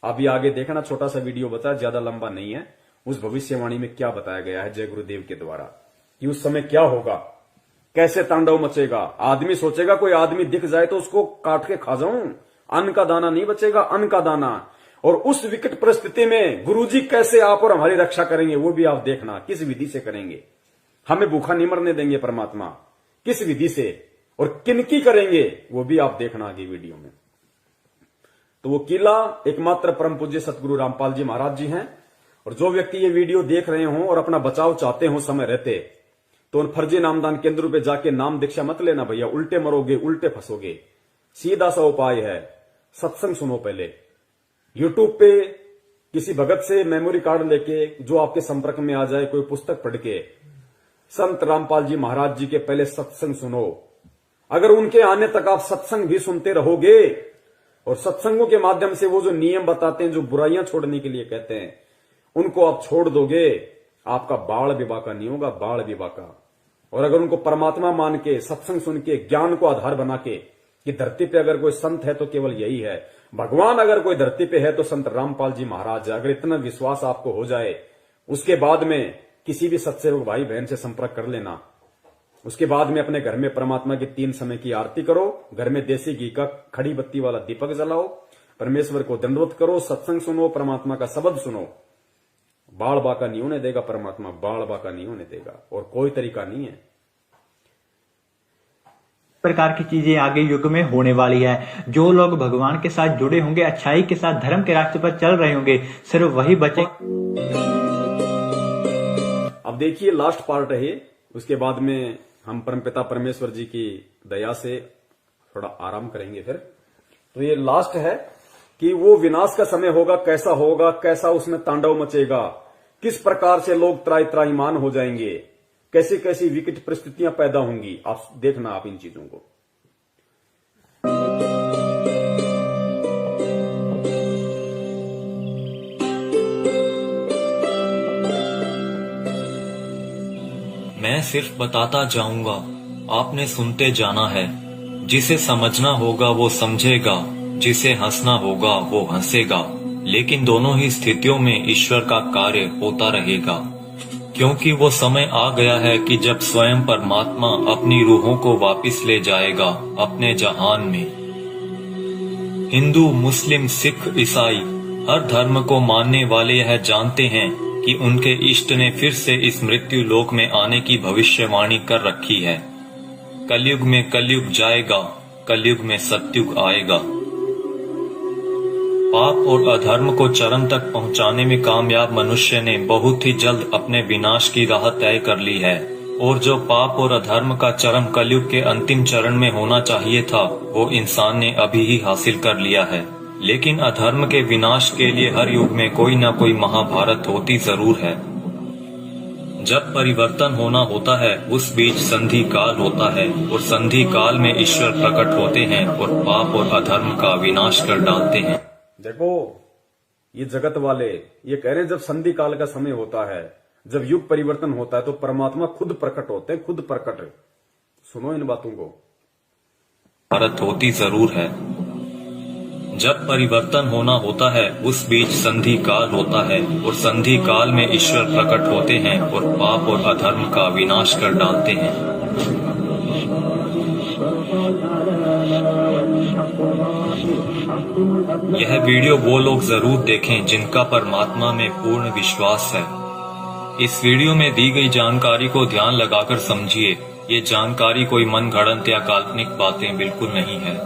अभी आगे देखना, छोटा सा वीडियो बताया, ज्यादा लंबा नहीं है। उस भविष्यवाणी में क्या बताया गया है जय गुरुदेव के द्वारा कि उस समय क्या होगा, कैसे तांडव मचेगा। आदमी सोचेगा कोई आदमी दिख जाए तो उसको काट के खा जाऊं, अन्न का दाना नहीं बचेगा, अन्न का दाना। और उस विकट परिस्थिति में गुरुजी कैसे आप और हमारी रक्षा करेंगे वो भी आप देखना, किस विधि से करेंगे। हमें भूखा नहीं मरने देंगे परमात्मा, किस विधि से और किनकी करेंगे वो भी आप देखना आगे वीडियो में। तो वो किला एकमात्र परम पूज्य सतगुरु रामपाल जी महाराज जी हैं। और जो व्यक्ति ये वीडियो देख रहे हो और अपना बचाव चाहते हो समय रहते, तो उन फर्जी नामदान केंद्रों पे जाके नाम दीक्षा मत लेना भैया, उल्टे मरोगे, उल्टे फंसोगे। सीधा सा उपाय है, सत्संग सुनो पहले। यूट्यूब पे किसी भगत से मेमोरी कार्ड लेके जो आपके संपर्क में आ जाए, कोई पुस्तक पढ़ के संत रामपाल जी महाराज जी के पहले सत्संग सुनो। अगर उनके आने तक आप सत्संग भी सुनते रहोगे और सत्संगों के माध्यम से वो जो नियम बताते हैं, जो बुराइयां छोड़ने के लिए कहते हैं, उनको आप छोड़ दोगे, आपका बाल विवाह का नहीं होगा, बाल विवाह का। और अगर उनको परमात्मा मान के सत्संग सुन के ज्ञान को आधार बना के कि धरती पे अगर कोई संत है तो केवल यही है, भगवान अगर कोई धरती पे है तो संत रामपाल जी महाराज है, अगर इतना विश्वास आपको हो जाए, उसके बाद में किसी भी सत्सेवक भाई बहन से संपर्क कर लेना। उसके बाद में अपने घर में परमात्मा की 3 समय की आरती करो, घर में देसी घी का खड़ी बत्ती वाला दीपक जलाओ, परमेश्वर को दंडवत करो, सत्संग सुनो, परमात्मा का शब्द सुनो। बाल बाका नहीं होने देगा परमात्मा, बाल बाका नहीं होने देगा, और कोई तरीका नहीं है। प्रकार की चीजें आगे युग में होने वाली है। जो लोग भगवान के साथ जुड़े होंगे, अच्छाई के साथ धर्म के रास्ते पर चल रहे होंगे, सिर्फ वही बचे। अब देखिए लास्ट पार्ट है, उसके बाद में हम परमपिता परमेश्वर जी की दया से थोड़ा आराम करेंगे फिर। तो ये लास्ट है कि वो विनाश का समय होगा, कैसा होगा, कैसा उसमें तांडव मचेगा, किस प्रकार से लोग त्राही त्राहीमान हो जाएंगे, कैसी कैसी विकट परिस्थितियां पैदा होंगी। आप देखना आप इन चीजों को। मैं सिर्फ बताता जाऊंगा, आपने सुनते जाना है। जिसे समझना होगा वो समझेगा, जिसे हंसना होगा वो हंसेगा। लेकिन दोनों ही स्थितियों में ईश्वर का कार्य होता रहेगा, क्योंकि वो समय आ गया है कि जब स्वयं परमात्मा अपनी रूहों को वापस ले जाएगा अपने जहान में। हिंदू, मुस्लिम, सिख, ईसाई हर धर्म को मानने वाले यह जानते हैं कि उनके इष्ट ने फिर से इस मृत्यु लोक में आने की भविष्यवाणी कर रखी है। कलयुग में कलयुग जाएगा, कलयुग में सतयुग आएगा। पाप और अधर्म को चरम तक पहुंचाने में कामयाब मनुष्य ने बहुत ही जल्द अपने विनाश की राह तय कर ली है। और जो पाप और अधर्म का चरम कलयुग के अंतिम चरण में होना चाहिए था, वो इंसान ने अभी ही हासिल कर लिया है। लेकिन अधर्म के विनाश के लिए हर युग में कोई न कोई महाभारत होती जरूर है। जब परिवर्तन होना होता है, उस बीच संधि काल होता है, और संधि काल में ईश्वर प्रकट होते हैं और पाप और अधर्म का विनाश कर डालते हैं। देखो ये जगत वाले ये कह रहे हैं, जब संधि काल का समय होता है, जब युग परिवर्तन होता है, तो परमात्मा खुद प्रकट होते हैं, खुद प्रकट। सुनो इन बातों को। भारत होती जरूर है। जब परिवर्तन होना होता है, उस बीच संधि काल होता है, और संधि काल में ईश्वर प्रकट होते हैं और पाप और अधर्म का विनाश कर डालते हैं। यह वीडियो वो लोग जरूर देखें जिनका परमात्मा में पूर्ण विश्वास है। इस वीडियो में दी गई जानकारी को ध्यान लगाकर समझिए। ये जानकारी कोई मनगढ़ंत या काल्पनिक बातें बिल्कुल नहीं है।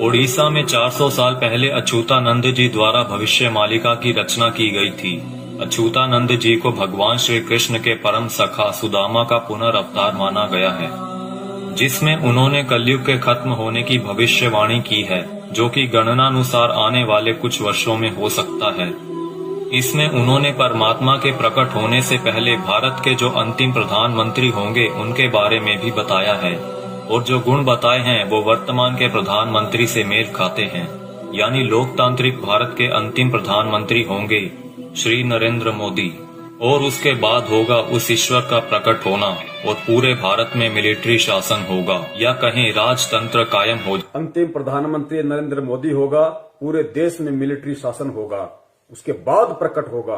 ओडिशा में 400 साल पहले अच्युतानंद जी द्वारा भविष्य मालिका की रचना की गई थी। अच्युतानंद जी को भगवान श्री कृष्ण के परम सखा सुदामा का पुनर्अवतार माना गया है, जिसमें उन्होंने कलयुग के खत्म होने की भविष्यवाणी की है, जो कि गणनानुसार आने वाले कुछ वर्षों में हो सकता है। इसमें उन्होंने परमात्मा के प्रकट होने से पहले भारत के जो अंतिम प्रधानमंत्री होंगे उनके बारे में भी बताया है, और जो गुण बताए हैं वो वर्तमान के प्रधानमंत्री से मेल खाते हैं। यानी लोकतांत्रिक भारत के अंतिम प्रधानमंत्री होंगे श्री नरेंद्र मोदी, और उसके बाद होगा उस ईश्वर का प्रकट होना, और पूरे भारत में मिलिट्री शासन होगा, या कहें राजतंत्र कायम हो। अंतिम प्रधानमंत्री नरेंद्र मोदी होगा, पूरे देश में मिलिट्री शासन होगा, उसके बाद प्रकट होगा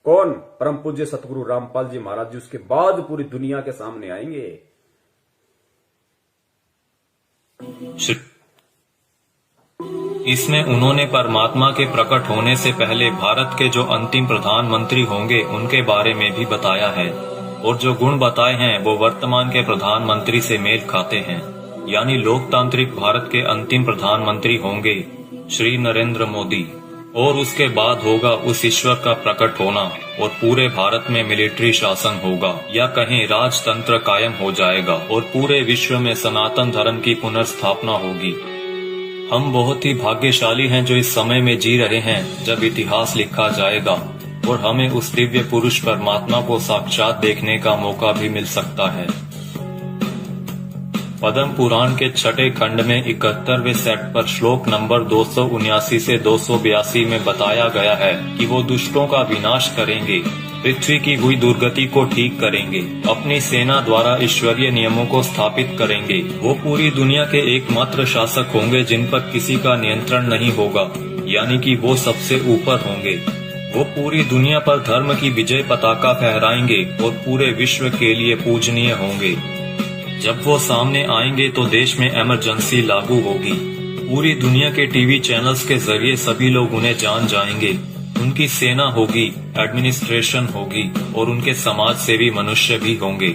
कौन? परम पूज्य सतगुरु रामपाल जी महाराज जी उसके बाद पूरी दुनिया के सामने आएंगे। इसमें उन्होंने परमात्मा के प्रकट होने से पहले भारत के जो अंतिम प्रधानमंत्री होंगे उनके बारे में भी बताया है, और जो गुण बताए हैं वो वर्तमान के प्रधानमंत्री से मेल खाते हैं। यानी लोकतांत्रिक भारत के अंतिम प्रधानमंत्री होंगे श्री नरेंद्र मोदी, और उसके बाद होगा उस ईश्वर का प्रकट होना और पूरे भारत में मिलिट्री शासन होगा, या कहें राजतंत्र कायम हो जाएगा और पूरे विश्व में सनातन धर्म की पुनर्स्थापना होगी। हम बहुत ही भाग्यशाली हैं जो इस समय में जी रहे हैं जब इतिहास लिखा जाएगा और हमें उस दिव्य पुरुष परमात्मा को साक्षात देखने का मौका भी मिल सकता है। पद्म पुराण के छठे खंड में 71वें सेट पर श्लोक नंबर 279 से 282 में बताया गया है कि वो दुष्टों का विनाश करेंगे, पृथ्वी की हुई दुर्गति को ठीक करेंगे, अपनी सेना द्वारा ईश्वरीय नियमों को स्थापित करेंगे। वो पूरी दुनिया के एकमात्र शासक होंगे जिन पर किसी का नियंत्रण नहीं होगा, यानी कि वो सबसे ऊपर होंगे। वो पूरी दुनिया पर धर्म की विजय पताका फहराएंगे और पूरे विश्व के लिए पूजनीय होंगे। जब वो सामने आएंगे तो देश में इमरजेंसी लागू होगी। पूरी दुनिया के टीवी चैनल्स के जरिए सभी लोग उन्हें जान जाएंगे। उनकी सेना होगी, एडमिनिस्ट्रेशन होगी और उनके समाज सेवी मनुष्य भी होंगे।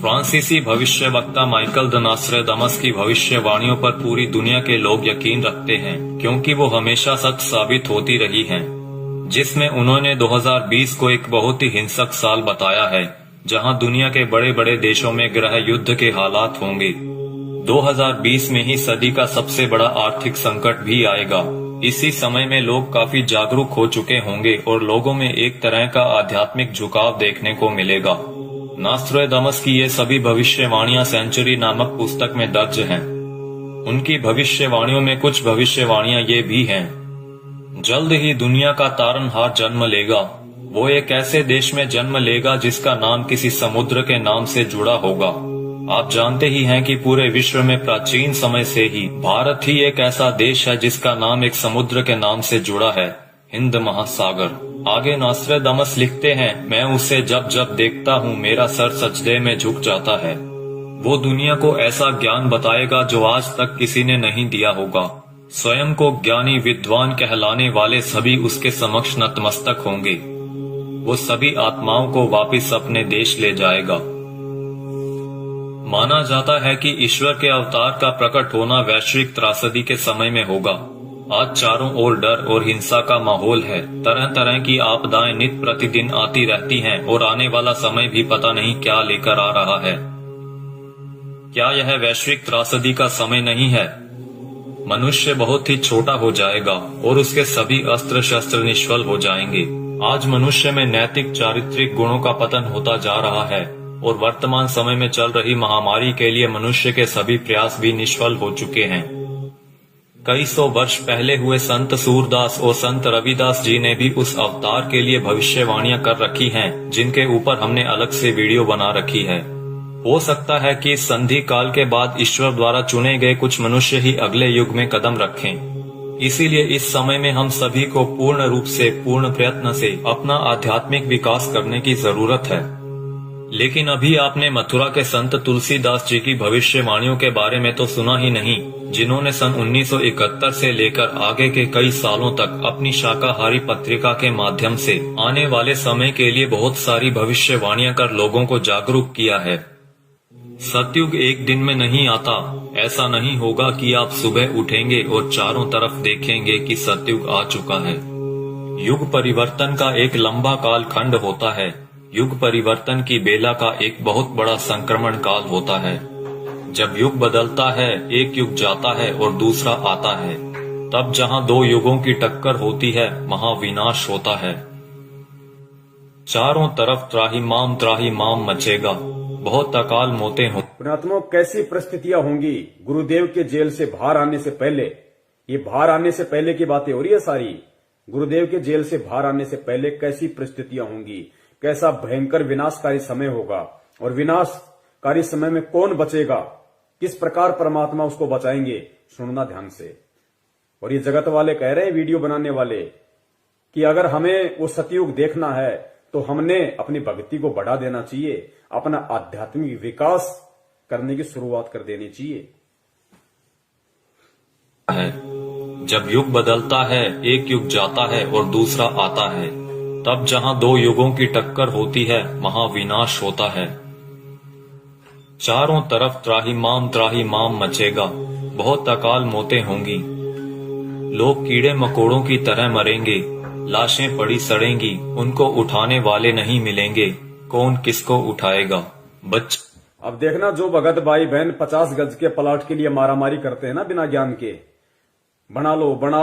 फ्रांसीसी भविष्यवक्ता माइकल द नॉस्ट्रेडामस की भविष्यवाणियों पर पूरी दुनिया के लोग यकीन रखते हैं, क्योंकि वो हमेशा सच साबित होती रही हैं। जिसमें उन्होंने 2020 को एक बहुत ही हिंसक साल बताया है, जहां दुनिया के बड़े बड़े देशों में गृह युद्ध के हालात होंगे। 2020 में ही सदी का सबसे बड़ा आर्थिक संकट भी आएगा। इसी समय में लोग काफी जागरूक हो चुके होंगे और लोगों में एक तरह का आध्यात्मिक झुकाव देखने को मिलेगा। नॉस्ट्रेडामस की ये सभी भविष्यवाणियां सेंचुरी नामक पुस्तक में दर्ज हैं। उनकी भविष्यवाणियों में कुछ भविष्यवाणियां ये भी हैं। जल्द ही दुनिया का तारनहार जन्म लेगा। वो एक ऐसे देश में जन्म लेगा जिसका नाम किसी समुद्र के नाम से जुड़ा होगा। आप जानते ही हैं कि पूरे विश्व में प्राचीन समय से ही भारत ही एक ऐसा देश है जिसका नाम एक समुद्र के नाम से जुड़ा है, हिंद महासागर। आगे नॉस्ट्रेडामस लिखते हैं, मैं उसे जब जब देखता हूँ मेरा सर सजदे में झुक जाता है। वो दुनिया को ऐसा ज्ञान बताएगा जो आज तक किसी ने नहीं दिया होगा। स्वयं को ज्ञानी विद्वान कहलाने वाले सभी उसके समक्ष नतमस्तक होंगे। वो सभी आत्माओं को वापस अपने देश ले जाएगा। माना जाता है कि ईश्वर के अवतार का प्रकट होना वैश्विक त्रासदी के समय में होगा। आज चारों ओर डर और हिंसा का माहौल है। तरह तरह की आपदाएं नित प्रतिदिन आती रहती हैं और आने वाला समय भी पता नहीं क्या लेकर आ रहा है। क्या यह वैश्विक त्रासदी का समय नहीं है? मनुष्य बहुत ही छोटा हो जाएगा और उसके सभी अस्त्र शस्त्र निष्फल हो जाएंगे। आज मनुष्य में नैतिक चारित्रिक गुणों का पतन होता जा रहा है और वर्तमान समय में चल रही महामारी के लिए मनुष्य के सभी प्रयास भी निष्फल हो चुके हैं। कई सौ वर्ष पहले हुए संत सूरदास और संत रविदास जी ने भी उस अवतार के लिए भविष्यवाणियां कर रखी हैं, जिनके ऊपर हमने अलग से वीडियो बना रखी है। हो सकता है कि संधि काल के बाद ईश्वर द्वारा चुने गए कुछ मनुष्य ही अगले युग में कदम रखें। इसीलिए इस समय में हम सभी को पूर्ण रूप से, पूर्ण प्रयत्न से अपना आध्यात्मिक विकास करने की जरूरत है। लेकिन अभी आपने मथुरा के संत तुलसीदास जी की भविष्यवाणियों के बारे में तो सुना ही नहीं, जिन्होंने सन 1971 से लेकर आगे के कई सालों तक अपनी शाकाहारी पत्रिका के माध्यम से आने वाले समय के लिए बहुत सारी भविष्यवाणियां कर लोगों को जागरूक किया है। सतयुग एक दिन में नहीं आता। ऐसा नहीं होगा कि आप सुबह उठेंगे और चारों तरफ देखेंगे कि सतयुग आ चुका है। युग परिवर्तन का एक लंबा काल खंड होता है। युग परिवर्तन की बेला का एक बहुत बड़ा संक्रमण काल होता है। जब युग बदलता है, एक युग जाता है और दूसरा आता है। तब जहां दो युगों की टक्कर होती है, महाविनाश होता है। चारों तरफ त्राहिमाम मचेगा। बहुत अकाल मौतें हो। पुण्यात्माओं, कैसी परिस्थितियां होंगी गुरुदेव के जेल से बाहर आने से पहले? ये बाहर आने से पहले की बातें हो रही है सारी। गुरुदेव के जेल से बाहर आने से पहले कैसी परिस्थितियां होंगी, कैसा भयंकर विनाशकारी समय होगा, और विनाशकारी समय में कौन बचेगा, किस प्रकार परमात्मा उसको बचाएंगे, सुनना ध्यान से। और ये जगत वाले कह रहे हैं, वीडियो बनाने वाले, कि अगर हमें वो सतयुग देखना है तो हमने अपनी भक्ति को बढ़ा देना चाहिए, अपना आध्यात्मिक विकास करने की शुरुआत कर देनी चाहिए। जब युग बदलता है, एक युग जाता है और दूसरा आता है, तब जहां दो युगों की टक्कर होती है, वहां विनाश होता है। चारों तरफ त्राहिमाम मचेगा, बहुत अकाल मौतें होंगी। लोग कीड़े मकोड़ों की तरह मरेंगे, लाशें पड़ी सड़ेंगी, उनको उठाने वाले नहीं मिलेंगे, कौन किसको उठाएगा। अब देखना, जो भगत भाई बहन 50 गज के प्लाट के लिए मारामारी करते हैं ना बिना ज्ञान के, बना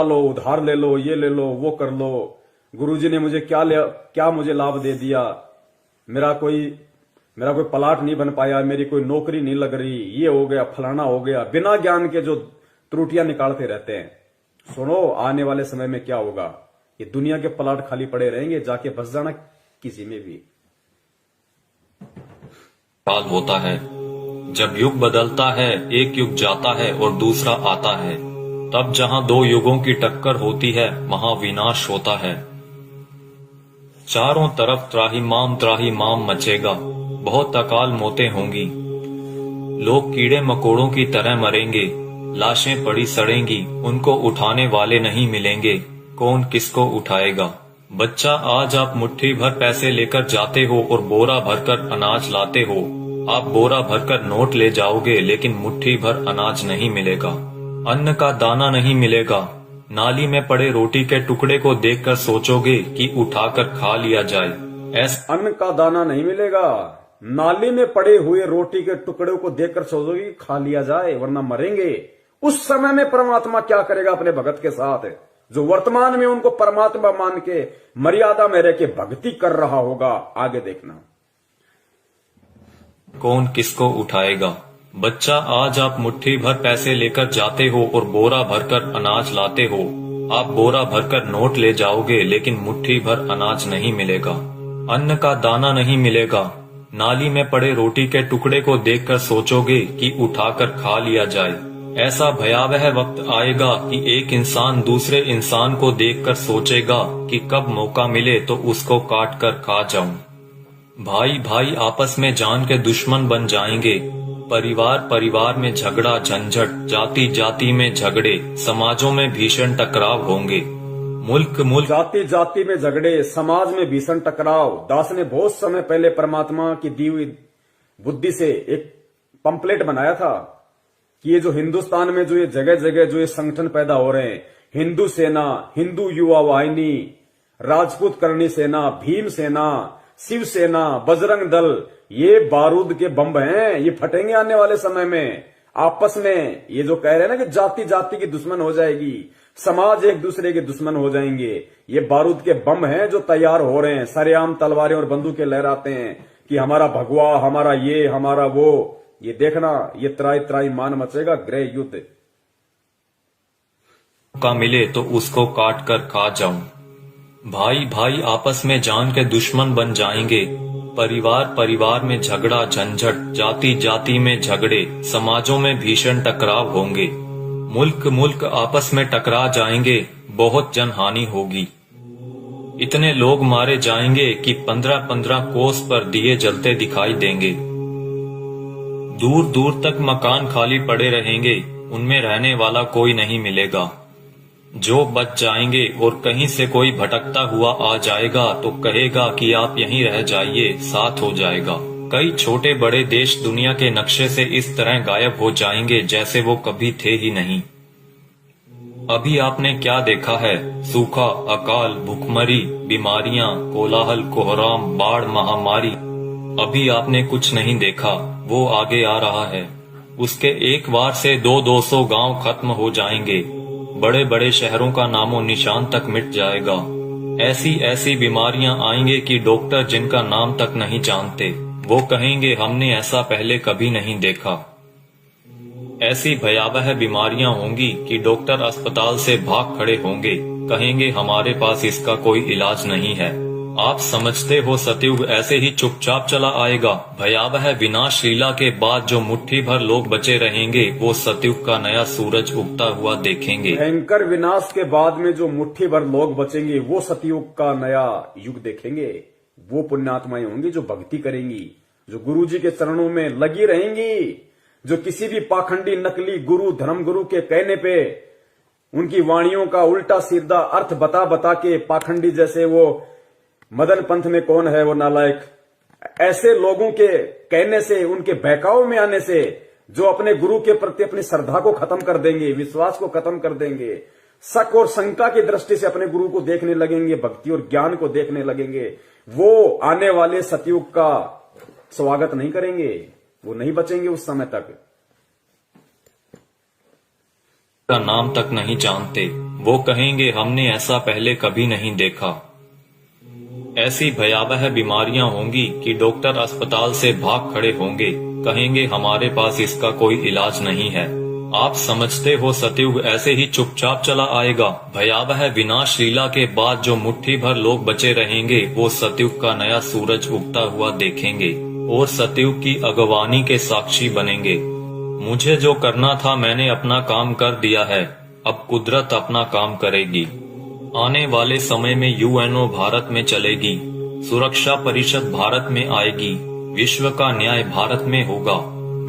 लो, उधार ले लो, ये ले लो, वो कर लो, गुरुजी ने मुझे क्या मुझे लाभ दे दिया, मेरा कोई प्लाट नहीं बन पाया, मेरी कोई नौकरी नहीं लग रही, ये हो गया, फलाना हो गया, बिना ज्ञान के जो त्रुटियां निकालते रहते हैं। सुनो, आने वाले समय में क्या होगा, ये दुनिया के प्लाट खाली पड़े रहेंगे, जाके बस जाना किसी में भी। काल होता है, जब युग बदलता है, एक युग जाता है और दूसरा आता है, तब जहां दो युगों की टक्कर होती है, वहां विनाश होता है। चारों तरफ त्राहिमाम मचेगा, बहुत अकाल मौतें होंगी। लोग कीड़े मकोड़ों की तरह मरेंगे, लाशें पड़ी सड़ेंगी, उनको उठाने वाले नहीं मिलेंगे, कौन किसको उठाएगा। बच्चा, आज आप मुट्ठी भर पैसे लेकर जाते हो और बोरा भरकर अनाज लाते हो। आप बोरा भरकर नोट ले जाओगे, लेकिन मुट्ठी भर अनाज नहीं मिलेगा, अन्न का दाना नहीं मिलेगा। नाली में पड़े रोटी के टुकड़े को देखकर सोचोगे कि उठाकर खा लिया जाए। अन्न का दाना नहीं मिलेगा, नाली में पड़े हुए रोटी के टुकड़े को देखकर सोचोगे कि खा लिया जाए, वरना मरेंगे। उस समय में परमात्मा क्या करेगा अपने भगत के साथ, जो वर्तमान में उनको परमात्मा मान के मर्यादा में रह के भक्ति कर रहा होगा। आगे देखना, कौन किसको उठाएगा। बच्चा, आज आप मुट्ठी भर पैसे लेकर जाते हो और बोरा भरकर अनाज लाते हो। आप बोरा भरकर नोट ले जाओगे, लेकिन मुट्ठी भर अनाज नहीं मिलेगा, अन्न का दाना नहीं मिलेगा। नाली में पड़े रोटी के टुकड़े को देखकर सोचोगे कि उठाकर खा लिया जाए। ऐसा भयावह वक्त आएगा कि एक इंसान दूसरे इंसान को देखकर सोचेगा कि कब मौका मिले तो उसको काट कर खा जाऊं। भाई भाई आपस में जान के दुश्मन बन जाएंगे। परिवार में झगड़ा झंझट, जाति जाति में झगड़े, समाजों में भीषण टकराव होंगे। मुल्क जाति में झगड़े, समाज में भीषण टकराव। दास ने बहुत समय पहले परमात्मा की दी हुई बुद्धि से एक पंपलेट बनाया था कि ये जो हिंदुस्तान में जो ये जगह जगह जो ये संगठन पैदा हो रहे हैं, हिंदू सेना, हिंदू युवा वाहिनी, राजपूत करणी सेना, भीम सेना, शिव सेना, बजरंग दल, ये बारूद के बम हैं, ये फटेंगे आने वाले समय में। आपस में ये जो कह रहे हैं ना कि जाति जाति की दुश्मन हो जाएगी, समाज एक दूसरे के दुश्मन हो जाएंगे, ये बारूद के बम हैं जो तैयार हो रहे हैं। सरेआम तलवारें और बंदूकें लहराते हैं कि हमारा भगवा, हमारा ये, हमारा वो। ये देखना, ये त्राई मान मचेगा, गृह युद्ध। का मिले तो उसको काट कर खा जाऊं। भाई भाई आपस में जान के दुश्मन बन जाएंगे। परिवार में झगड़ा झंझट, जाति जाति में झगड़े, समाजों में भीषण टकराव होंगे। मुल्क आपस में टकरा जाएंगे, बहुत जनहानि होगी। इतने लोग मारे जाएंगे कि 15-15 कोस पर दिए जलते दिखाई देंगे। दूर दूर तक मकान खाली पड़े रहेंगे, उनमें रहने वाला कोई नहीं मिलेगा। जो बच जाएंगे और कहीं से कोई भटकता हुआ आ जाएगा तो कहेगा कि आप यहीं रह जाइए, साथ हो जाएगा। कई छोटे बड़े देश दुनिया के नक्शे से इस तरह गायब हो जाएंगे जैसे वो कभी थे ही नहीं। अभी आपने क्या देखा है? सूखा, अकाल, भूखमरी, बीमारियां, कोलाहल, कोहराम, बाढ़, महामारी। अभी आपने कुछ नहीं देखा, वो आगे आ रहा है। उसके एक बार से 200-200 गांव खत्म हो जाएंगे। बड़े बड़े शहरों का नामो निशान तक मिट जाएगा। ऐसी बीमारियां आएंगे कि डॉक्टर जिनका नाम तक नहीं जानते, वो कहेंगे हमने ऐसा पहले कभी नहीं देखा। ऐसी भयावह बीमारियां होंगी कि डॉक्टर अस्पताल से भाग खड़े होंगे, कहेंगे हमारे पास इसका कोई इलाज नहीं है। आप समझते हो सतयुग ऐसे ही चुपचाप चला आएगा? भयावह विनाश लीला के बाद जो मुट्ठी भर लोग बचे रहेंगे वो सतयुग का नया सूरज उगता हुआ देखेंगे। भयंकर विनाश के बाद में जो मुट्ठी भर लोग बचेंगे वो सतयुग का नया युग देखेंगे। वो पुण्यात्माएं होंगी जो भक्ति करेंगी, जो गुरु जी के चरणों में लगी रहेंगी, जो किसी भी पाखंडी नकली गुरु धर्म गुरु के कहने पे उनकी वाणियों का उल्टा सीधा अर्थ बता बता के पाखंडी, जैसे वो मदन पंथ में कौन है वो नालायक, ऐसे लोगों के कहने से, उनके बहकाव में आने से जो अपने गुरु के प्रति अपनी श्रद्धा को खत्म कर देंगे, विश्वास को खत्म कर देंगे, शक और शंका की दृष्टि से अपने गुरु को देखने लगेंगे, भक्ति और ज्ञान को देखने लगेंगे, वो आने वाले सतयुग का स्वागत नहीं करेंगे, वो नहीं बचेंगे उस समय तक। का नाम तक नहीं जानते, वो कहेंगे हमने ऐसा पहले कभी नहीं देखा। ऐसी भयावह बीमारियां होंगी कि डॉक्टर अस्पताल से भाग खड़े होंगे, कहेंगे हमारे पास इसका कोई इलाज नहीं है। आप समझते हो सतयुग ऐसे ही चुपचाप चला आएगा? भयावह विनाश लीला के बाद जो मुट्ठी भर लोग बचे रहेंगे वो सतयुग का नया सूरज उगता हुआ देखेंगे और सतयुग की अगवानी के साक्षी बनेंगे। मुझे जो करना था मैंने अपना काम कर दिया है, अब कुदरत अपना काम करेगी। आने वाले समय में यूएनओ भारत में चलेगी, सुरक्षा परिषद भारत में आएगी, विश्व का न्याय भारत में होगा,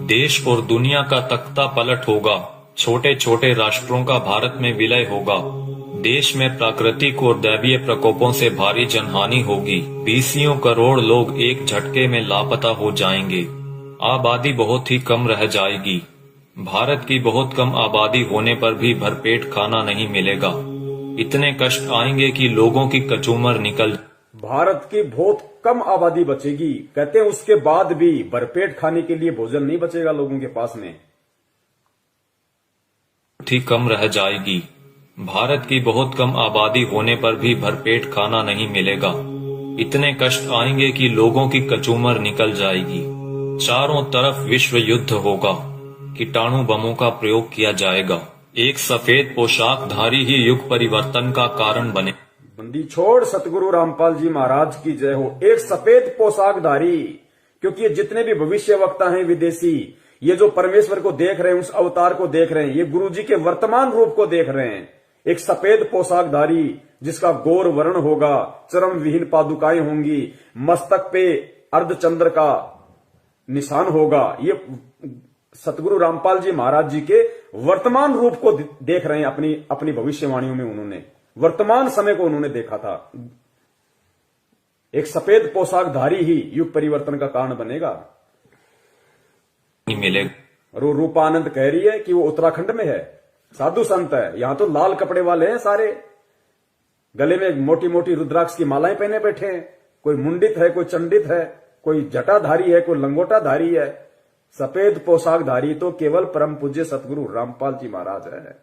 देश और दुनिया का तख्ता पलट होगा, छोटे छोटे राष्ट्रों का भारत में विलय होगा, देश में प्राकृतिक और दैवीय प्रकोपों से भारी जनहानि होगी, 20 करोड़ लोग एक झटके में लापता हो जाएंगे, आबादी बहुत ही कम रह जाएगी। भारत की बहुत कम आबादी होने पर भी भरपेट खाना नहीं मिलेगा, इतने कष्ट आएंगे कि लोगों की कचूमर निकल। भारत की बहुत कम आबादी बचेगी, कहते हैं उसके बाद भी भरपेट खाने के लिए भोजन नहीं बचेगा लोगों के पास में, ही कम रह जाएगी। भारत की बहुत कम आबादी होने पर भी भरपेट खाना नहीं मिलेगा, इतने कष्ट आएंगे कि लोगों की कचूमर निकल जाएगी। चारों तरफ विश्व युद्ध होगा, कीटाणु बमों का प्रयोग किया जाएगा, एक सफेद पोशाकधारी ही युग परिवर्तन का कारण बने। बंदी छोड़ सतगुरु रामपाल जी महाराज की जय हो। एक सफेद पोशाकधारी, क्योंकि ये जितने भी भविष्य वक्ता हैं विदेशी, ये जो परमेश्वर को देख रहे हैं, उस अवतार को देख रहे हैं, ये गुरु जी के वर्तमान रूप को देख रहे हैं। एक सफेद पोशाकधारी जिसका गौर वर्ण होगा, चरम विहीन पादुकाएं होंगी, मस्तक पे अर्धचंद्र का निशान होगा, ये सतगुरु रामपाल जी महाराज जी के वर्तमान रूप को देख रहे हैं। अपनी भविष्यवाणियों में उन्होंने वर्तमान समय को उन्होंने देखा था। एक सफेद पोशाकधारी ही युग परिवर्तन का कारण बनेगा। मिलेगा। और वो रूपानंद कह रही है कि वो उत्तराखंड में है, साधु संत है। यहां तो लाल कपड़े वाले हैं सारे, गले में मोटी मोटी रुद्राक्ष की मालाएं पहने बैठे हैं। कोई मुंडित है, कोई चंडित है, कोई जटाधारी है, कोई लंगोटाधारी है। सफेद पोशाकधारी तो केवल परम पूज्य सतगुरु रामपाल जी महाराज है।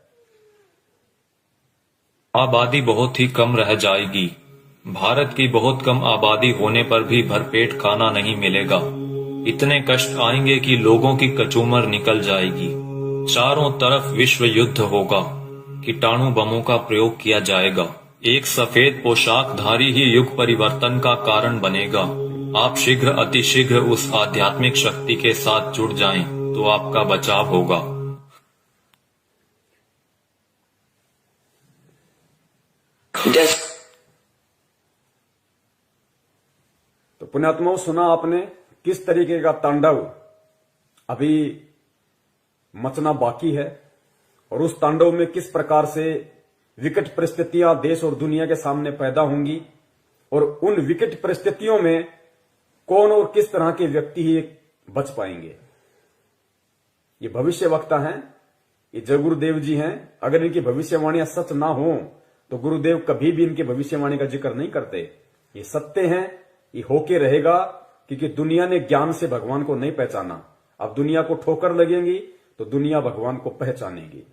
आबादी बहुत ही कम रह जाएगी। भारत की बहुत कम आबादी होने पर भी भरपेट खाना नहीं मिलेगा, इतने कष्ट आएंगे कि लोगों की कचूमर निकल जाएगी। चारों तरफ विश्व युद्ध होगा, कीटाणु बमों का प्रयोग किया जाएगा, एक सफेद पोशाकधारी ही युग परिवर्तन का कारण बनेगा। आप शीघ्र अतिशीघ्र उस आध्यात्मिक शक्ति के साथ जुड़ जाएं तो आपका बचाव होगा। तो पुण्यात्माओं, सुना आपने किस तरीके का तांडव अभी मचना बाकी है, और उस तांडव में किस प्रकार से विकट परिस्थितियां देश और दुनिया के सामने पैदा होंगी, और उन विकट परिस्थितियों में कौन और किस तरह के व्यक्ति ही बच पाएंगे। ये भविष्य वक्ता हैं, ये जय गुरुदेव जी हैं। अगर इनकी भविष्यवाणियां सच ना हो तो गुरुदेव कभी भी इनकी भविष्यवाणी का जिक्र नहीं करते। ये सत्य हैं, ये होके रहेगा, क्योंकि दुनिया ने ज्ञान से भगवान को नहीं पहचाना। अब दुनिया को ठोकर लगेंगी तो दुनिया भगवान को पहचानेगी।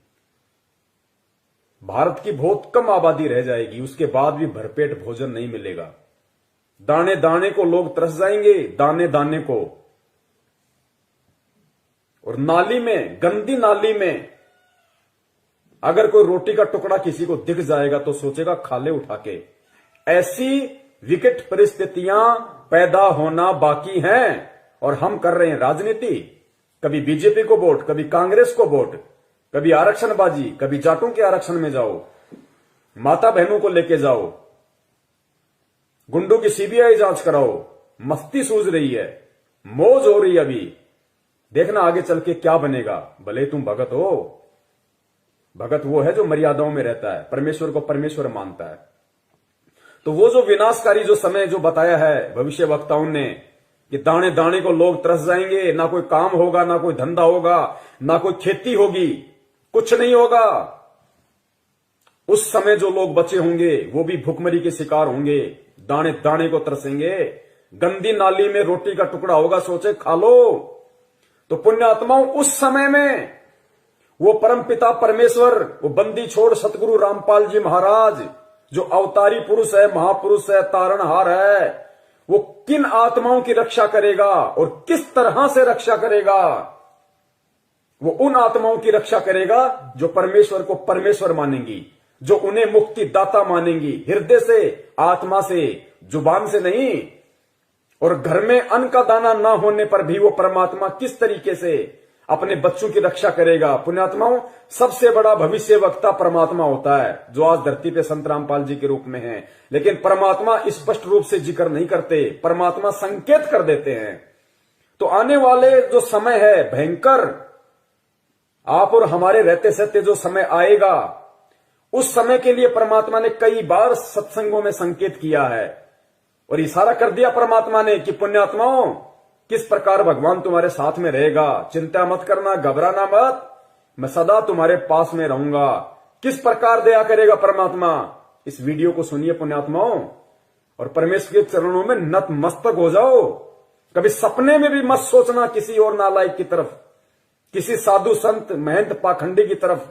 भारत की बहुत कम आबादी रह जाएगी, उसके बाद भी भरपेट भोजन नहीं मिलेगा। दाने दाने को लोग तरस जाएंगे, दाने दाने को। और नाली में, गंदी नाली में अगर कोई रोटी का टुकड़ा किसी को दिख जाएगा तो सोचेगा खा ले उठा के। ऐसी विकट परिस्थितियां पैदा होना बाकी हैं और हम कर रहे हैं राजनीति। कभी बीजेपी को वोट, कभी कांग्रेस को वोट, कभी आरक्षणबाजी, कभी जाटों के आरक्षण में जाओ, माता बहनों को लेके जाओ, गुंडों की सीबीआई जांच कराओ। मस्ती सूझ रही है, मौज हो रही है। अभी देखना आगे चल के क्या बनेगा। भले तुम भगत हो, भगत वो है जो मर्यादाओं में रहता है, परमेश्वर को परमेश्वर मानता है। तो वो जो विनाशकारी जो समय जो बताया है भविष्य वक्ताओं ने कि दाने दाने को लोग तरस जाएंगे, ना कोई काम होगा, ना कोई धंधा होगा, ना कोई खेती होगी, कुछ नहीं होगा। उस समय जो लोग बचे होंगे वो भी भूखमरी के शिकार होंगे, दाने दाने को तरसेंगे। गंदी नाली में रोटी का टुकड़ा होगा, सोचे खा लो। तो पुण्य आत्माओं उस समय में वो परमपिता परमेश्वर, वो बंदी छोड़ सतगुरु रामपाल जी महाराज जो अवतारी पुरुष है, महापुरुष है, तारणहार है, वो किन आत्माओं की रक्षा करेगा और किस तरह से रक्षा करेगा। वो उन आत्माओं की रक्षा करेगा जो परमेश्वर को परमेश्वर मानेंगी, जो उन्हें मुक्ति दाता मानेंगी, हृदय से, आत्मा से, जुबान से नहीं। और घर में अन्न का दाना ना होने पर भी वो परमात्मा किस तरीके से अपने बच्चों की रक्षा करेगा। पुण्यात्माओं, सबसे बड़ा भविष्य वक्ता परमात्मा होता है जो आज धरती पे संत रामपाल जी के रूप में है। लेकिन परमात्मा स्पष्ट रूप से जिक्र नहीं करते, परमात्मा संकेत कर देते हैं। तो आने वाले जो समय है भयंकर, आप और हमारे रहते सहते जो समय आएगा, उस समय के लिए परमात्मा ने कई बार सत्संगों में संकेत किया है और इशारा कर दिया परमात्मा ने कि पुण्यात्माओं, किस प्रकार भगवान तुम्हारे साथ में रहेगा, चिंता मत करना, घबराना मत, मैं सदा तुम्हारे पास में रहूंगा। किस प्रकार दया करेगा परमात्मा, इस वीडियो को सुनिए पुण्यात्माओं और परमेश्वर के चरणों में नतमस्तक हो जाओ। कभी सपने में भी मत सोचना किसी और नालायक की तरफ, किसी साधु संत महंत पाखंडी की तरफ,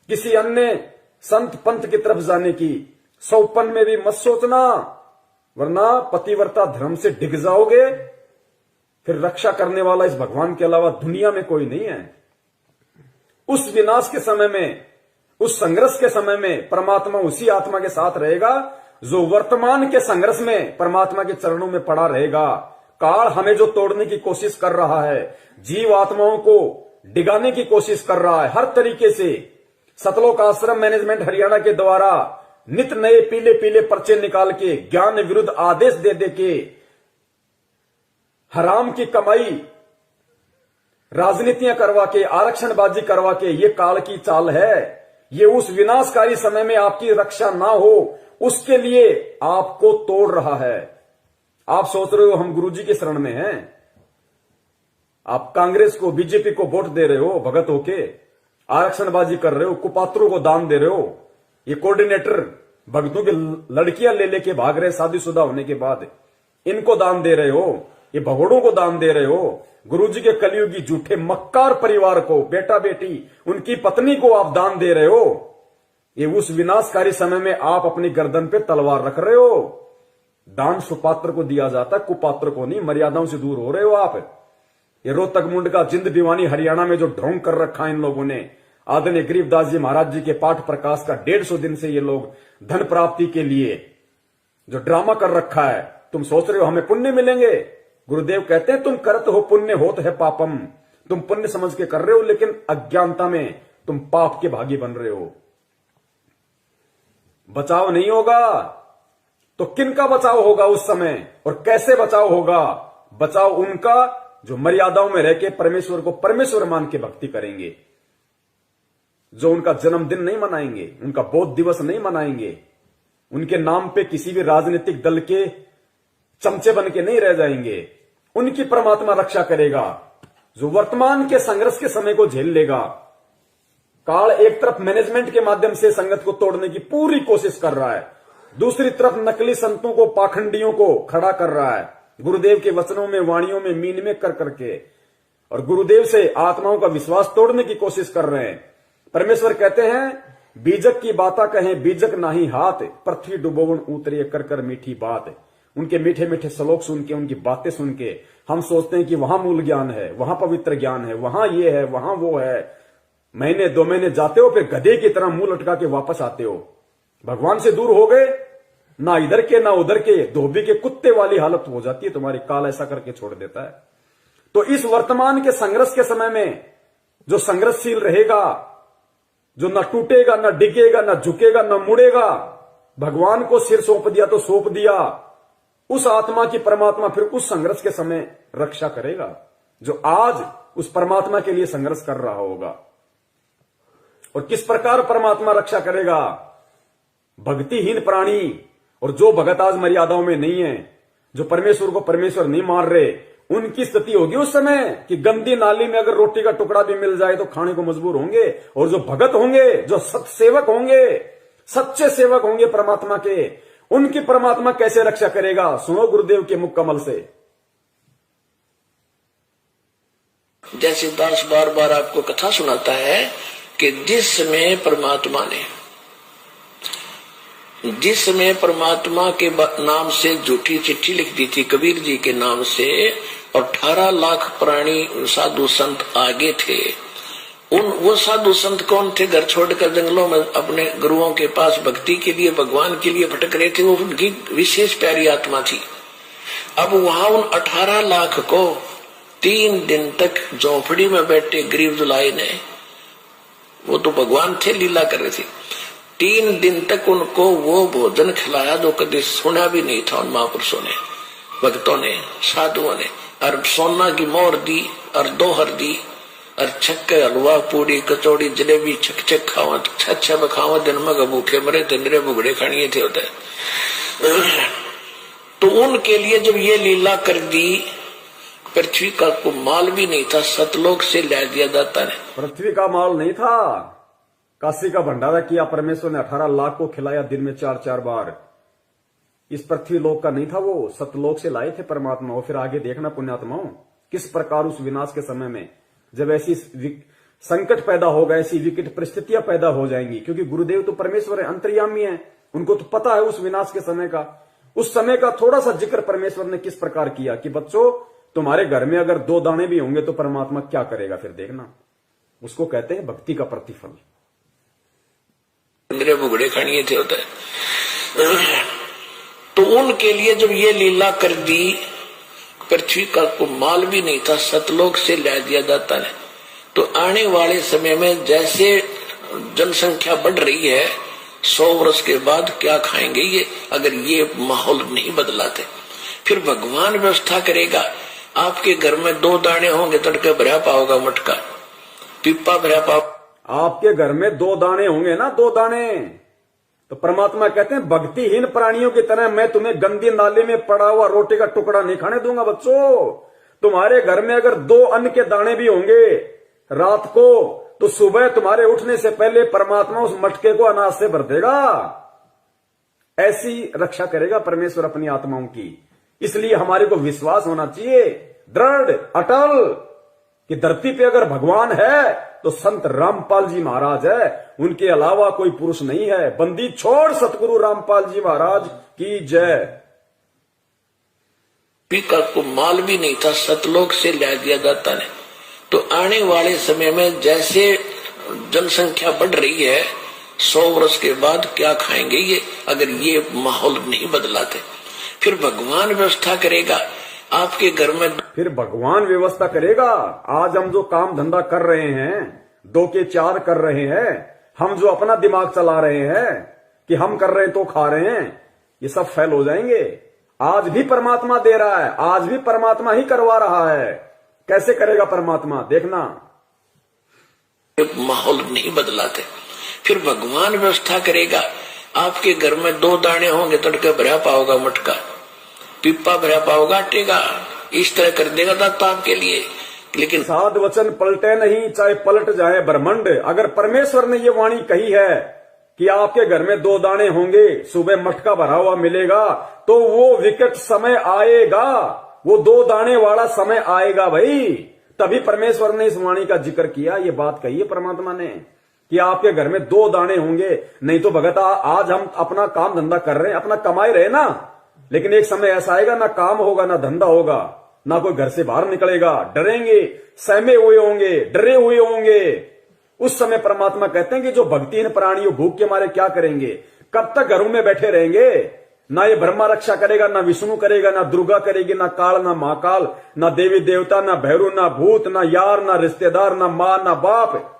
किसी अन्य संत पंथ की तरफ जाने की सौपन में भी मत सोचना, वरना पतिव्रता धर्म से डिग जाओगे। फिर रक्षा करने वाला इस भगवान के अलावा दुनिया में कोई नहीं है। उस विनाश के समय में, उस संघर्ष के समय में परमात्मा उसी आत्मा के साथ रहेगा जो वर्तमान के संघर्ष में परमात्मा के चरणों में पड़ा रहेगा। काल हमें जो तोड़ने की कोशिश कर रहा है, जीव आत्माओं को डिगाने की कोशिश कर रहा है हर तरीके से, सतलोक आश्रम मैनेजमेंट हरियाणा के द्वारा नित नए पीले पीले पर्चे निकाल के, ज्ञान विरुद्ध आदेश दे दे के, हराम की कमाई, राजनीतियां करवा के, आरक्षणबाजी करवा के, ये काल की चाल है। ये उस विनाशकारी समय में आपकी रक्षा ना हो उसके लिए आपको तोड़ रहा है। आप सोच रहे हो हम गुरुजी की शरण में हैं, आप कांग्रेस को, बीजेपी को वोट दे रहे हो, भगत होके आरक्षणबाजी कर रहे हो, कुपात्रों को दान दे रहे हो, ये कोऑर्डिनेटर भक्तों की लड़कियां ले लेके भाग रहे शादीशुदा होने के बाद, इनको दान दे रहे हो, ये भगोड़ों को दान दे रहे हो, गुरुजी के कलयुगी झूठे मक्कार परिवार को, बेटा बेटी, उनकी पत्नी को आप दान दे रहे हो। ये उस विनाशकारी समय में आप अपनी गर्दन पे तलवार रख रहे हो। दान सुपात्र को दिया जाता है, कुपात्र को नहीं। मर्यादाओं से दूर हो रहे हो आप। ये रोहतक मुंड का जिंद दीवानी हरियाणा में जो ढोंग कर रखा है इन लोगों ने, आदरणीय गरीबदास जी महाराज जी के पाठ प्रकाश का 150 दिन से ये लोग धन प्राप्ति के लिए जो ड्रामा कर रखा है। तुम सोच रहे हो हमें पुण्य मिलेंगे, गुरुदेव कहते हैं तुम करत हो पुण्य होत है पापम। तुम पुण्य समझ के कर रहे हो लेकिन अज्ञानता में तुम पाप के भागी बन रहे हो। बचाव नहीं होगा तो किनका बचाव होगा उस समय, और कैसे बचाव होगा? बचाव उनका जो मर्यादाओं में रह के परमेश्वर को परमेश्वर मान के भक्ति करेंगे, जो उनका जन्मदिन नहीं मनाएंगे, उनका बौद्ध दिवस नहीं मनाएंगे, उनके नाम पे किसी भी राजनीतिक दल के चमचे बन के नहीं रह जाएंगे। उनकी परमात्मा रक्षा करेगा जो वर्तमान के संघर्ष के समय को झेल लेगा। काल एक तरफ मैनेजमेंट के माध्यम से संगत को तोड़ने की पूरी कोशिश कर रहा है, दूसरी तरफ नकली संतों को, पाखंडियों को खड़ा कर रहा है, गुरुदेव के वचनों में, वाणियों में मीन में कर करके, और गुरुदेव से आत्माओं का विश्वास तोड़ने की कोशिश कर रहे हैं। परमेश्वर कहते हैं बीजक की बाता कहें बीजक नाही हाथ, पृथ्वी डुबोवन उतरे कर कर मीठी बात। उनके मीठे मीठे श्लोक सुन के, उनकी बातें सुन के हम सोचते हैं कि वहां मूल ज्ञान है, वहां पवित्र ज्ञान है, वहां ये है, वहां वो है। महीने 2 महीने जाते हो फिर गधे की तरह मुंह लटका के वापस आते हो। भगवान से दूर हो गए, ना इधर के ना उधर के, धोबी के कुत्ते वाली हालत हो जाती है तुम्हारी। काल ऐसा करके छोड़ देता है। तो इस वर्तमान के संघर्ष के समय में जो संघर्षशील रहेगा, जो न टूटेगा, न डिगेगा, न झुकेगा, न मुड़ेगा, भगवान को सिर सौंप दिया तो सौंप दिया, उस आत्मा की परमात्मा फिर उस संघर्ष के समय रक्षा करेगा, जो आज उस परमात्मा के लिए संघर्ष कर रहा होगा। और किस प्रकार परमात्मा रक्षा करेगा? भक्तिहीन प्राणी और जो भगत आज मर्यादाओं में नहीं है, जो परमेश्वर को परमेश्वर नहीं मान रहे, उनकी स्थिति होगी उस समय कि गंदी नाली में अगर रोटी का टुकड़ा भी मिल जाए तो खाने को मजबूर होंगे। और जो भगत होंगे, जो सत्सेवक होंगे, सच्चे सेवक होंगे परमात्मा के, उनकी परमात्मा कैसे रक्षा करेगा? सुनो गुरुदेव के मुख कमल से। जैसे दास बार बार आपको कथा सुनाता है कि जिस समय परमात्मा के नाम से झूठी चिट्ठी लिख दी थी कबीर जी के नाम से, और 18 लाख प्राणी साधु संत आगे थे। वो साधु संत कौन थे? घर छोड़कर जंगलों में अपने गुरुओं के पास भक्ति के लिए, भगवान के लिए भटक रहे थे। वो उनकी विशेष प्यारी आत्मा थी। अब वहां उन 18 लाख को 3 दिन तक झोंपड़ी में बैठे गरीब दुलाई ने, वो तो भगवान थे, लीला कर रहे थे, 3 दिन तक उनको वो भोजन खिलाया जो कभी सुना भी नहीं था उन महापुरुषों ने, भक्तों ने, साधुओं ने। और सोना की मोहर दी और दोहर दी और छक्के हलवा पूरी कचौड़ी जलेबी छक छक खावा, छा बखावा, दिन में भूखे मरे थे, निरे बुगड़े खानिए थे होते। तो उनके लिए जब ये लीला कर दी, पृथ्वी का को माल भी नहीं था, सतलोक से ला दिया जाता ने। पृथ्वी का माल नहीं था, काशी का भंडारा किया परमेश्वर ने, 18 लाख को खिलाया दिन में 4-4 बार। इस पृथ्वी लोक का नहीं था, वो सतलोक से लाए थे परमात्मा। और फिर आगे देखना पुण्यात्माओं, किस प्रकार उस विनाश के समय में जब ऐसी संकट पैदा होगा, ऐसी विकट परिस्थितियां पैदा हो जाएंगी, क्योंकि गुरुदेव तो परमेश्वर है, अंतर्यामी है, उनको तो पता है उस विनाश के समय का। उस समय का थोड़ा सा जिक्र परमेश्वर ने किस प्रकार किया कि बच्चों, तुम्हारे घर में अगर 2 दाने भी होंगे तो परमात्मा क्या करेगा, फिर देखना। उसको कहते हैं भक्ति का प्रतिफल। मेरे बुगड़े खानिए थे होता है। तो उनके लिए जब ये लीला कर दी, पृथ्वी का को माल भी नहीं था, सतलोक से ला दिया जाता है। तो आने वाले समय में जैसे जनसंख्या बढ़ रही है, 100 वर्ष के बाद क्या खाएंगे ये, अगर ये माहौल नहीं बदलाते? फिर भगवान व्यवस्था करेगा। आपके घर में 2 दाने होंगे, तड़के भरा पाओगा मटका, पिप्पा भरा पाओ। आपके घर में 2 दाने होंगे ना, 2 दाने, तो परमात्मा कहते हैं भक्तिहीन प्राणियों की तरह मैं तुम्हें गंदी नाली में पड़ा हुआ रोटी का टुकड़ा नहीं खाने दूंगा। बच्चों, तुम्हारे घर में अगर 2 अन्न के दाने भी होंगे रात को, तो सुबह तुम्हारे उठने से पहले परमात्मा उस मटके को अनाज से भर देगा। ऐसी रक्षा करेगा परमेश्वर अपनी आत्माओं की। इसलिए हमारे को विश्वास होना चाहिए दृढ़ अटल कि धरती पे अगर भगवान है तो संत रामपाल जी महाराज है, उनके अलावा कोई पुरुष नहीं है। बंदी छोड़ सतगुरु रामपाल जी महाराज की जय। पिका को माल भी नहीं था, सतलोक से ला दिया जाता है। तो आने वाले समय में जैसे जनसंख्या बढ़ रही है, 100 वर्ष के बाद क्या खाएंगे ये, अगर ये माहौल नहीं बदलाते? फिर भगवान व्यवस्था करेगा। आपके घर में फिर भगवान व्यवस्था करेगा। आज हम जो काम धंधा कर रहे हैं, 2 के 4 कर रहे हैं, हम जो अपना दिमाग चला रहे हैं कि हम कर रहे हैं तो खा रहे हैं, ये सब फेल हो जाएंगे। आज भी परमात्मा दे रहा है, आज भी परमात्मा ही करवा रहा है। कैसे करेगा परमात्मा, देखना। माहौल नहीं बदलाते, फिर भगवान व्यवस्था करेगा। आपके घर में 2 दाने होंगे, तड़के भरा पाओगा मटका, पिप्पा भरा पाओगा आटेगा, इस तरह कर देगा दाता आपके लिए। लेकिन साध वचन पलटे नहीं, चाहे पलट जाए ब्रह्मांड। अगर परमेश्वर ने ये वाणी कही है कि आपके घर में 2 दाने होंगे, सुबह मटका भरा हुआ मिलेगा, तो वो विकट समय आएगा, वो 2 दाने वाला समय आएगा भाई। तभी परमेश्वर ने इस वाणी का जिक्र किया, ये बात कही है परमात्मा ने कि आपके घर में 2 दाने होंगे। नहीं तो भगत आज हम अपना काम धंधा कर रहे हैं, अपना कमाई रहे ना, लेकिन एक समय ऐसा आएगा ना काम होगा, ना धंधा होगा, ना कोई घर से बाहर निकलेगा, डरेंगे, सहमे हुए होंगे, डरे हुए होंगे। उस समय परमात्मा कहते हैं कि जो भक्तिहीन प्राणी भूख के मारे क्या करेंगे, कब तक घरों में बैठे रहेंगे, ना ये ब्रह्मा रक्षा करेगा, ना विष्णु करेगा, ना दुर्गा करेगी, ना काल, ना महाकाल, ना देवी देवता, ना भैरू, ना भूत, ना यार, ना रिश्तेदार, ना मां, ना बाप।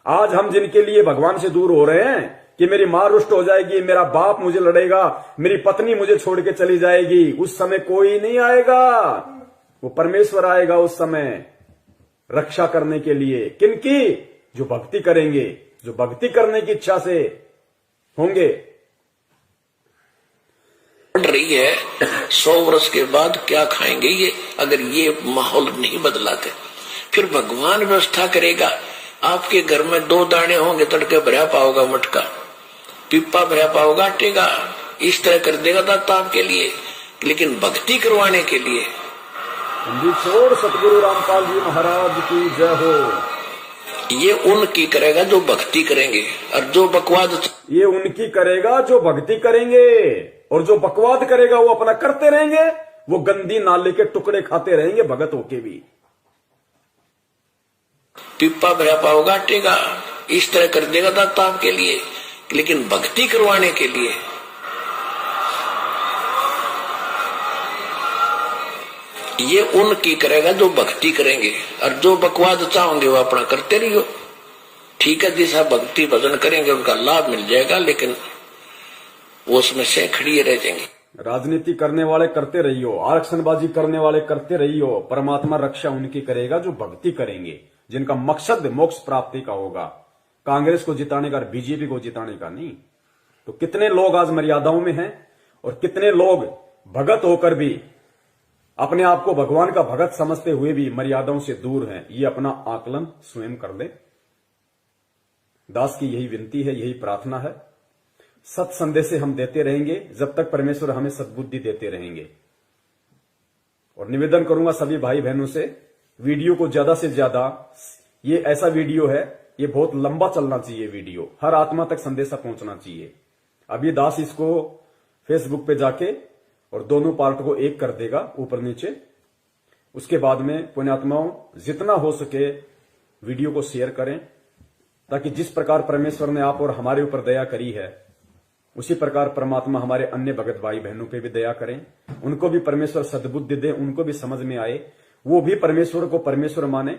आज हम जिनके लिए भगवान से दूर हो रहे हैं कि मेरी मां रुष्ट हो जाएगी, मेरा बाप मुझे लड़ेगा, मेरी पत्नी मुझे छोड़ के चली जाएगी, उस समय कोई नहीं आएगा, वो परमेश्वर आएगा उस समय रक्षा करने के लिए। किनकी? जो भक्ति करेंगे, जो भक्ति करने की इच्छा से होंगे। रही है 100 वर्ष के बाद क्या खाएंगे ये, अगर ये माहौल नहीं बदलाते। फिर भगवान व्यवस्था करेगा। आपके घर में 2 दाने होंगे, तड़के भरा पाओगा मटका, पिप्पा भरा पाओगा आटे का, इस तरह कर देगा दाता आपके लिए। लेकिन भक्ति करवाने के लिए छोड़ सतगुरु रामपाल जी महाराज की जय हो। ये उनकी करेगा जो भक्ति करेंगे, और जो बकवाद ये उनकी करेगा जो भक्ति करेंगे, और जो बकवाद करेगा वो अपना करते रहेंगे, वो गंदी नाले के टुकड़े खाते रहेंगे भगत होके भी। पिप्पा भरा पाओगा आटे का, इस तरह कर देगा दाता आपके लिए। लेकिन भक्ति करवाने के लिए ये उनकी करेगा जो भक्ति करेंगे, और जो बकवाद चाहोगे वो अपना करते रहियो। ठीक है, जैसा भक्ति भजन करेंगे उनका लाभ मिल जाएगा, लेकिन वो उसमें से खड़ी रह जाएंगे। राजनीति करने वाले करते रहियो, आरक्षणबाजी करने वाले करते रहियो, परमात्मा रक्षा उनकी करेगा जो भक्ति करेंगे, जिनका मकसद मोक्ष प्राप्ति का होगा, कांग्रेस को जिताने का और बीजेपी को जिताने का नहीं। तो कितने लोग आज मर्यादाओं में हैं, और कितने लोग भगत होकर भी अपने आप को भगवान का भगत समझते हुए भी मर्यादाओं से दूर हैं। ये अपना आकलन स्वयं कर ले। दास की यही विनती है, यही प्रार्थना है। सत संदेश हम देते रहेंगे जब तक परमेश्वर हमें सद्बुद्धि देते रहेंगे। और निवेदन करूंगा सभी भाई बहनों से, वीडियो को ज्यादा से ज्यादा, ये ऐसा वीडियो है, ये बहुत लंबा चलना चाहिए वीडियो, हर आत्मा तक संदेशा पहुंचना चाहिए। अभी दास इसको फेसबुक पे जाके और दोनों पार्ट को एक कर देगा ऊपर नीचे। उसके बाद में पुण्यात्माओं जितना हो सके वीडियो को शेयर करें, ताकि जिस प्रकार परमेश्वर ने आप और हमारे ऊपर दया करी है, उसी प्रकार परमात्मा हमारे अन्य भगत भाई बहनों पे भी दया करें, उनको भी परमेश्वर सद्बुद्धि दे, उनको भी समझ में आए, वो भी परमेश्वर को परमेश्वर माने।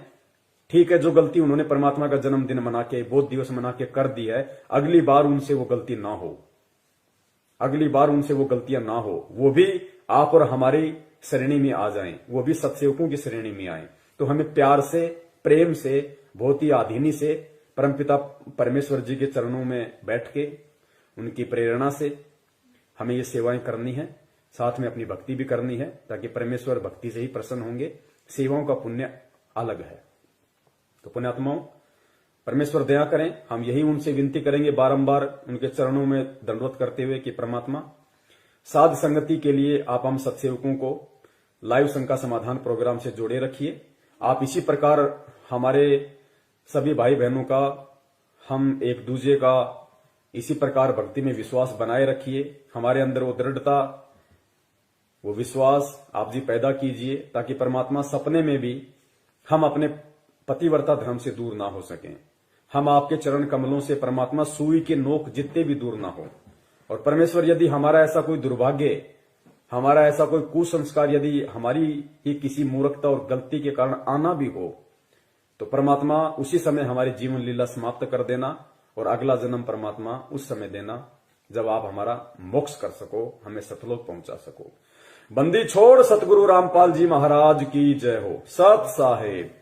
ठीक है, जो गलती उन्होंने परमात्मा का जन्मदिन मना के, बोध दिवस मना के कर दी है, अगली बार उनसे वो गलती ना हो, अगली बार उनसे वो गलतियां ना हो, वो भी आप और हमारी श्रेणी में आ जाएं, वो भी सत्सेवकों की श्रेणी में आए। तो हमें प्यार से, प्रेम से, बहुत ही आधीनी से परमपिता परमेश्वर जी के चरणों में बैठ के उनकी प्रेरणा से हमें ये सेवाएं करनी है, साथ में अपनी भक्ति भी करनी है, ताकि परमेश्वर भक्ति से ही प्रसन्न होंगे। सेवाओं का पुण्य अलग है। तो पुण्यात्माओं, परमेश्वर दया करें, हम यही उनसे विनती करेंगे बारंबार उनके चरणों में दंडवत करते हुए कि परमात्मा साध संगति के लिए आप हम सत्सेवकों को लाइव शंका समाधान प्रोग्राम से जोड़े रखिए। आप इसी प्रकार हमारे सभी भाई बहनों का, हम एक दूसरे का इसी प्रकार भक्ति में विश्वास बनाए रखिए। हमारे अंदर वो दृढ़ता, वो विश्वास आप जी पैदा कीजिए, ताकि परमात्मा सपने में भी हम अपने पतिव्रता धर्म से दूर ना हो सकें। हम आपके चरण कमलों से परमात्मा सुई के नोक जितने भी दूर ना हो। और परमेश्वर यदि हमारा ऐसा कोई दुर्भाग्य, हमारा ऐसा कोई कुसंस्कार यदि हमारी ही किसी मूर्खता और गलती के कारण आना भी हो, तो परमात्मा उसी समय हमारी जीवन लीला समाप्त कर देना, और अगला जन्म परमात्मा उस समय देना जब आप हमारा मोक्ष कर सको, हमें सतलोक पहुंचा सको। बंदी छोड़ सतगुरु रामपाल जी महाराज की जय हो। सत साहेब।